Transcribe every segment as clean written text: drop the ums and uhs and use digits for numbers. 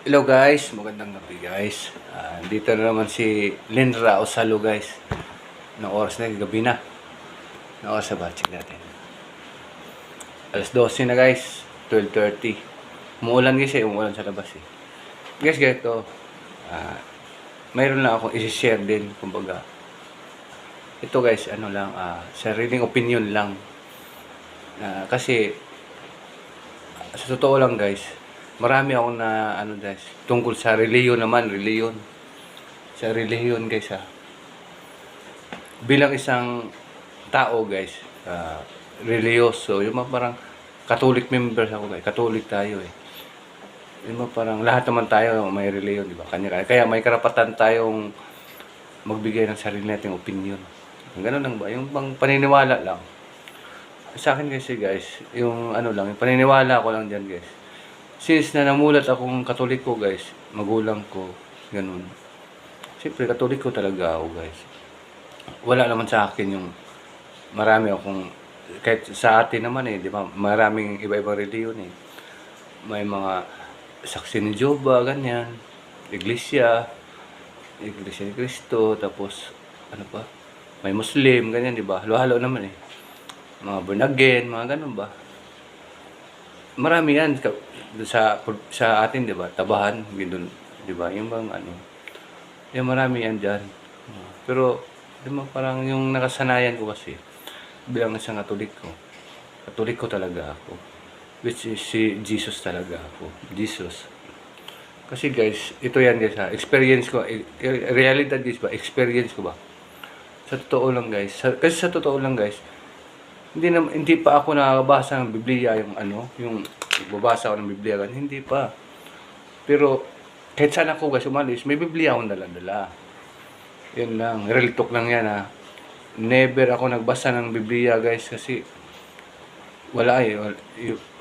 Hello guys, magandang gabi guys. Dito na naman si Linra Osalo guys. Anong oras na? Gabi na. Anong oras na ba? Check natin. Alas 12 na guys. 12:30. Umuulan guys umuulan sa labas eh. Guys, ganito. Mayroon lang akong isi-share din. Kumbaga, ito guys, ano lang, sariling opinion lang. Kasi, sa totoo lang guys, marami akong na ano guys, tungkol sa reliyon naman, reliyon. Sa reliyon guys bilang isang tao guys, reliyoso, yung mga parang Catholic members ako guys, Catholic tayo eh. Yung mga parang lahat naman tayo may reliyon, di ba? Kanya-kanya. Kaya may karapatan tayong magbigay ng sarili nating opinion. Ganun lang ba? Yung pang paniniwala lang. Sa akin kasi guys, yung ano lang, yung paniniwala ko lang dyan guys. Since na namulat akong Katoliko guys, magulang ko, ganun. Siyempre, Katoliko talaga ako guys. Wala naman sa akin yung marami akong, kahit sa atin naman eh, di ba? Maraming iba-ibang reliyon eh. May mga saksi ni Jehovah, ganyan. Iglesia ni Cristo, tapos, ano pa? May Muslim, ganyan, di ba? Halo-halo naman eh. Mga born again, mga ganun ba? Marami yan sa atin, 'di ba? Tabahan, ganoon, 'di ba? Yung bang ano. Yung marami yan diyan. Pero 'di ba parang yung nakasanayan ko kasi bilang isang Katoliko. Katoliko talaga ako. Which is si Jesus talaga ako. Jesus. Kasi guys, ito yan guys experience ko, realidad guys ba? Experience ko ba? Sa totoo lang guys. Kasi sa totoo lang guys, hindi pa ako nakakabasa ng Biblia yung ano, yung babasa ako ng Biblia gan, hindi pa. Pero kahit saan ako guys umalis, may Biblia akong dala-dala. Yan lang, real talk lang yan Never ako nagbasa ng Biblia guys kasi wala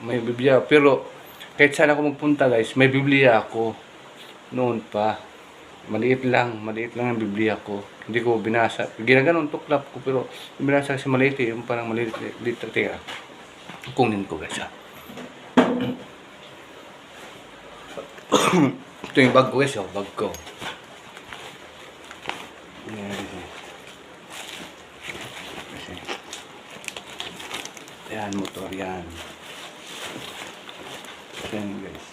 may Biblia. Pero kahit saan ako magpunta guys, may Biblia ako. Noon pa. Maliit lang ang Biblia ko. Hindi ko binasa. Ginaganon tuklap ko pero binasa kasi maliit yung parang maliit. Teka. Kunin ko guys Ito yung bag ko guys bag ko. Yan, motor yan. Yan guys.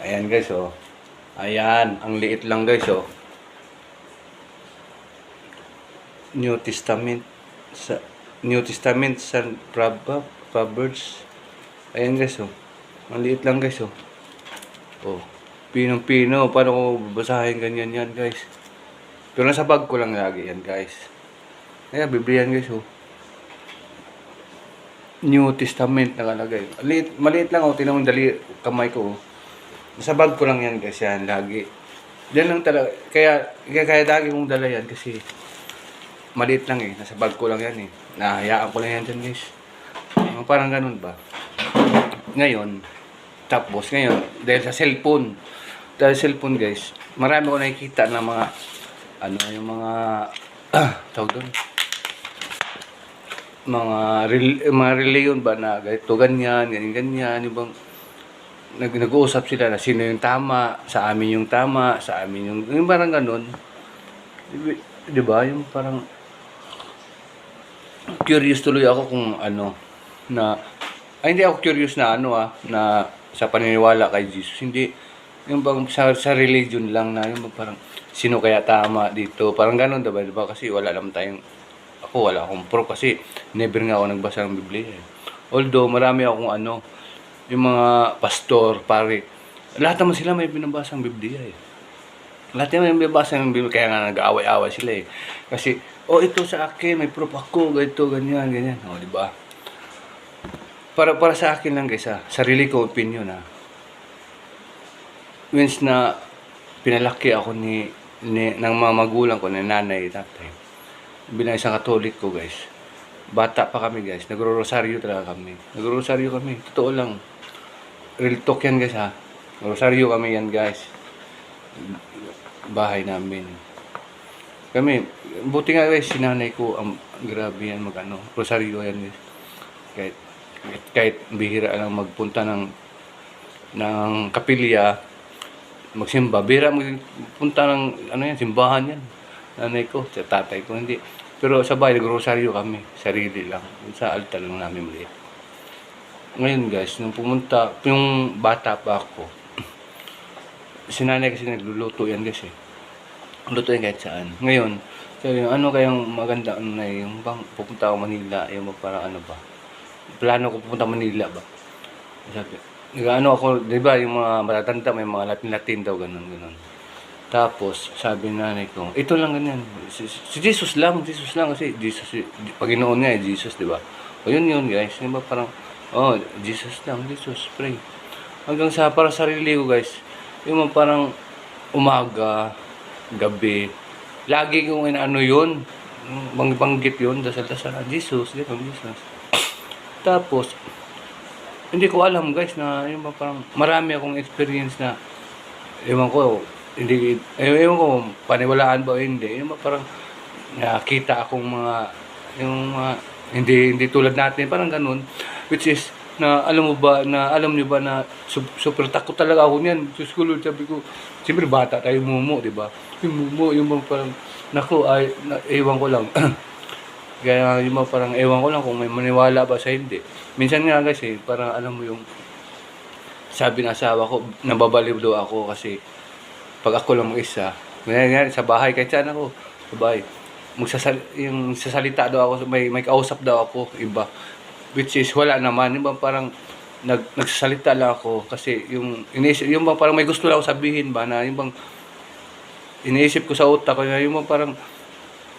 Ayan guys Ayan, ang liit lang guys New Testament sa Proverbs. Ayan guys ang liit lang guys pinong-pino, paano ko babasahin ganyan yan guys. Pero nasa bag ko lang lagi yan guys. Ayan, Biblia yan guys New Testament nakalagay. Maliit lang tinawag dali kamay ko Nasa bag ko lang yan guys yan lagi. Yan lang talaga. Kaya lagi kong dala yan kasi maliit lang nasa bag ko lang yan nahayaan ko lang yan dyan guys. Parang ganun ba. Ngayon dahil sa cellphone guys, marami ko nakikita ng mga yung mga tawag doon, mga reliyon ba na ganyan, yung bang nag-uusap sila na sino yung tama, sa amin yung tama, sa amin yung parang ganun. Di ba? Yung parang curious tuloy ako kung hindi ako curious na na sa paniniwala kay Jesus. Hindi yung bang sa religion lang na yung parang sino kaya tama dito. Parang ganun, diba? Kasi wala akong proof kasi never nga ako nagbasa ng Biblia Although marami akong yung mga pastor, pare, lahat naman sila may binabasa ng Biblia Lahat naman may binabasa ng Biblia, kaya nga nag-aaway-aaway sila Kasi, ito sa akin, may proof ako, ganito, ganyan. Di ba? Para sa akin lang guys sarili ko opinion Once na pinalaki ako ng mga magulang ko, ng nanay, tatay, bilang isang Katoliko guys, bata pa kami guys, nagro-rosaryo talaga kami. Totoo lang. Real talk yan guys Rosaryo kami yan guys. Bahay namin. Kami, buti nga guys, sinanay ko, grabe yan rosaryo yan guys. Kahit bihira lang magpunta ng ng kapilya, magsimba. Bira magpunta ng ano yan, simbahan yan. Nanay ko, sa tatay ko, hindi. Pero sa bahay, nag-rosaryo kami. Sarili lang. Sa altar lang namin maliit. Ngayon guys, nung pumunta, yung bata pa ako, si nanay kasi nagluluto yan guys eh. Luto yan kahit saan. Ngayon, sabi, ano kayang maganda na yung bang pupunta ako Manila, yung parang ano ba? Plano ko pupunta Manila ba? Sabi, ano ako, di ba yung mga matatanda, may mga Latin-Latin daw, ganun. Tapos, sabi nanay ko, ito lang ganyan. Si Jesus lang kasi Jesus, Panginoon nga eh, Jesus, di ba? O yun guys, di ba parang, oh, Jesus lang, Jesus, pray. Hanggang sa, para sarili ko guys, yung parang umaga, gabi, lagi kong inaano yun, banggit yun, dasal-dasal, Jesus, Jesus. Tapos, hindi ko alam guys na yung parang marami akong experience na ewan ko ko paniwalaan ba o hindi, yung parang nakita akong mga hindi tulad natin, parang ganun, which is na alam niyo ba na super takot talaga ako niyan. Susulo, sabi ko, siyempre bata tayo, mumo, di ba? Yung mumo, yung parang naku, ewan ko lang. Kaya yung parang ewan ko lang kung may maniwala ba sa hindi. Minsan nga guys parang alam mo yung sabi ng asawa ko, nababaliw daw ako kasi pag ako lang mag-isa, ngayon sa bahay, kahit saan ako, sa bahay, yung sasalita daw ako, may kausap daw ako, iba. Which is, wala naman, yung parang nagsasalita lang ako kasi yung bang parang may gusto lang ako sabihin ba, na yung bang iniisip ko sa utak ko, yung bang parang,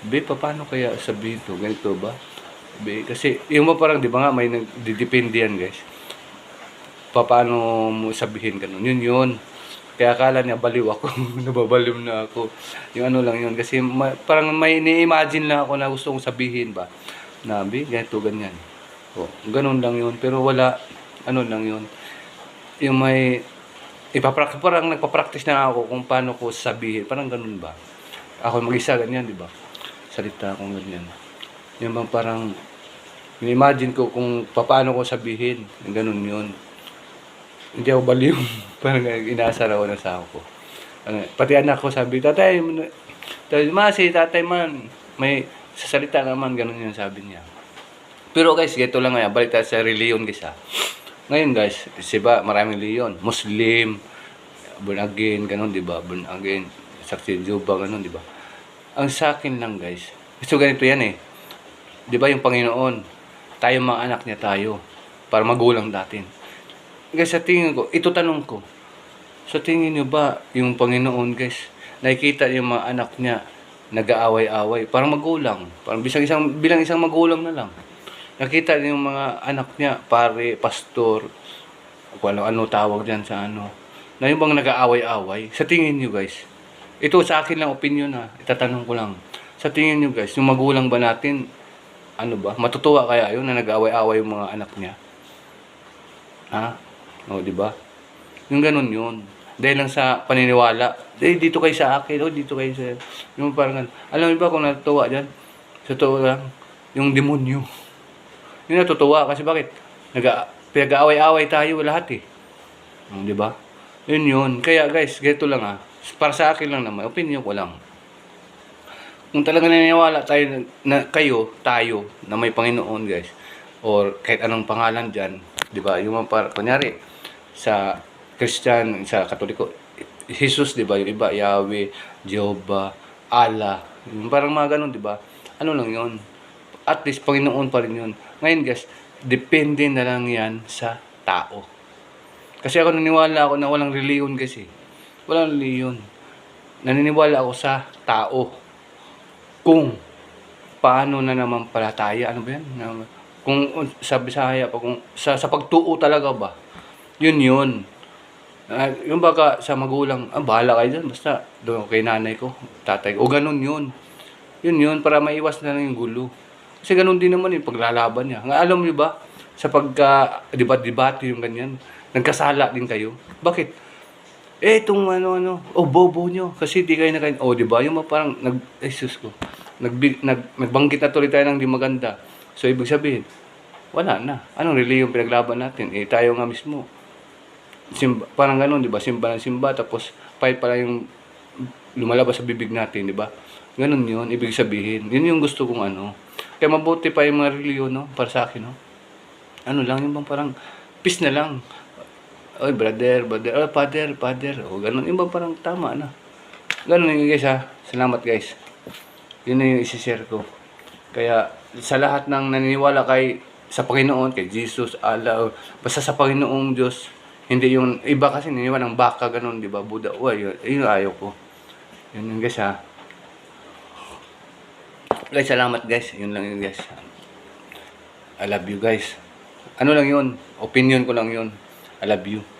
paano kaya sabihin to, ganito ba? Kasi yung bang parang, di ba nga, may nagdidepende yan guys. Paano mo sabihin ganun, yun. Kaya akala niya baliw ako, nababaliw na ako. Yung ano lang yun, kasi parang may ni-imagine lang ako na gusto kong sabihin ba, na ganito, ganyan. O, ganun lang yun, pero wala, ano lang yun. Yung may, parang nagpa-practice na ako kung paano ko sabihin, parang ganun ba. Ako mag-isa, ganyan, di ba? Salita akong ganyan. Yung bang parang, ni-imagine ko kung paano ko sabihin, ganun yun. Hindi ako baliw. Parang inaasar ako ng asawa ko. Pati anak ko sabi, tatay man, may sasalita naman, ganun yung sabi niya. Pero guys, ito lang nga, balik tayo sa reliyon guys ha. Ngayon guys, siba, maraming reliyon. Muslim, born again, ganun, di ba? Born again, saksi Jehovah, ganun, di ba? Ang sa akin lang guys, gusto ganito yan eh. Di ba yung Panginoon, tayo mga anak niya tayo, para magulang natin. Guys, sa tingin ko, ito tanong ko, sa tingin niyo ba yung Panginoon guys, nakikita yung mga anak niya nag-aaway-away, parang magulang, parang bilang isang magulang na lang. Nakita niyo yung mga anak niya, pare, pastor, kung ano tawag diyan sa ano, na yung bang nag-aaway-away. Sa tingin niyo guys, ito sa akin lang opinion ha, itatanong ko lang. Sa tingin niyo guys, yung magulang ba natin, ano ba, matutuwa kaya yun na nag-aaway-away yung mga anak niya? Ha? O, di ba? Yung ganun yun. Dahil lang sa paniniwala. Dito kayo sa akin, dito kayo sa... Yung parang, alam mo ba kung natutuwa dyan? Sa totoo lang, yung demonyo. Yung natutuwa, kasi bakit? Pinag-aaway-aaway tayo lahat eh. Di ba? Yun. Kaya guys, ganito lang ha. Para sa akin lang naman, opinion ko lang. Kung talaga naniniwala tayo tayo, na may Panginoon guys, or kahit anong pangalan dyan, di ba? Yung mga kunyari, sa Christian, sa Katoliko, Jesus, di ba? Yung iba, Yahweh, Jehovah, Allah, yung parang mga ganun, di ba? Ano lang yun? At least, Panginoon pa rin yun. Ngayon guys, depende na lang yan sa tao. Kasi ako naniniwala ako na walang reliyon kasi. Walang reliyon. Naniniwala ako sa tao. Kung paano na naman palataya, ano ba yan? Kung sa Bisaya, kung sa pagtuo talaga ba? Yun. Yung baka sa magulang, bahala kayo dyan, basta doon kay nanay ko, tatay ko, o ganun yun. Yun, para maiwas na lang yung gulo. Kasi ganun din naman yung paglalaban niya. Alam niyo ba, sa pagka-debate yung ganyan, nagkasala din kayo. Bakit? Itong bobo nyo, kasi di kayo nakain, di ba? Yung parang, nagbanggit na tuloy tayo ng di maganda. So, ibig sabihin, wala na. Anong reliyong pinaglaban natin? Tayo nga mismo. simba, parang gano'n, di ba? Simba ng simba, tapos fight pala yung lumalabas sa bibig natin, di ba? Ganun yun, ibig sabihin. Yun yung gusto kong ano. Kaya mabuti pa yung mga reliyon, no? Para sa akin, no? Ano lang, yung bang parang peace na lang. Oy, brother, oh, father. O, ganun. Yung bang parang tama na. Ganun yun, guys, ha. Salamat, guys. Yun na yung isi-share ko. Kaya, sa lahat ng naniniwala sa Panginoon, kay Jesus, Allah, basta sa Panginoong Diyos, hindi yung iba kasi naniniwala ng baka, ganun, di ba? Buddha, yun, yun ayaw ko. Yun yung guys, ha. Guys, salamat, guys. Yun lang yun, guys. I love you, guys. Ano lang yun? Opinion ko lang yun. I love you.